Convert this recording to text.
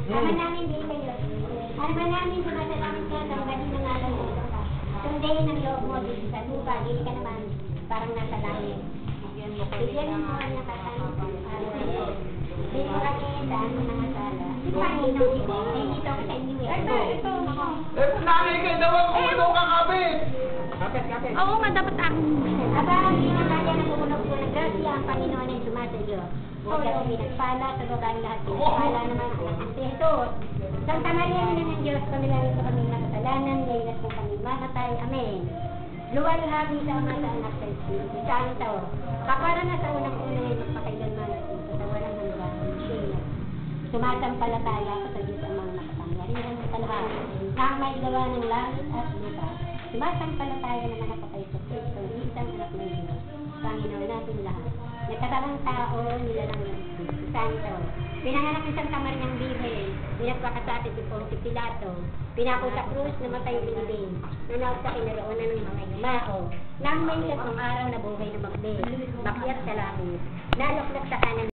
Ama namin din kayo. Ama namin sumasalamin ka sa mga dinangalan mo. Sundayin ang loob mo dito sa lupa. Dili ka naman parang nasa langit. Bigyan mo ang nakatanan sa araw. Hindi mo kami sa aming mga sala. Panginoon, dito ko sa inyo. Ito. Nanay kayo daw ako kung kakapit. Oo nga, dapat ako. Aba, hindi na kaya napupunog ko ng grasya ang Panginoon ay sumasa iyo. Huwag ka pinagpala sa babaeng lahat. Pinagpala naman ang anak ng Jesus. Santa Maria, Ina ng Diyos, pamilangin ko kami ng kasalanan, ngayon at kung kami mamatay. Amen. Luwalhati sa Ama sa Anak sa Espiritu Santo. Kapara na sa unang-una ay magpakailanman at sa walang hanggan. Sumasampalataya ko sa Diyos amang makapangyarihan sa lahat. Na ang may gawa ng langit at lupa. Sumasampalataya naman ako kay Kristo, isang anak ng Diyos. Panginoon natin lahat. Nagkatarang tao nila ng Espiritu Santo. Pinanganak ng Santa Mariang Birhen. Pinagpakasakit si Poncio Pilato. Pinako sa krus, namatay din. Nanaw sa kinaroonan ng mga yumao. Nang may 3 araw na buhay na magbay. Makyat sa langit. Nalaklak sa kanan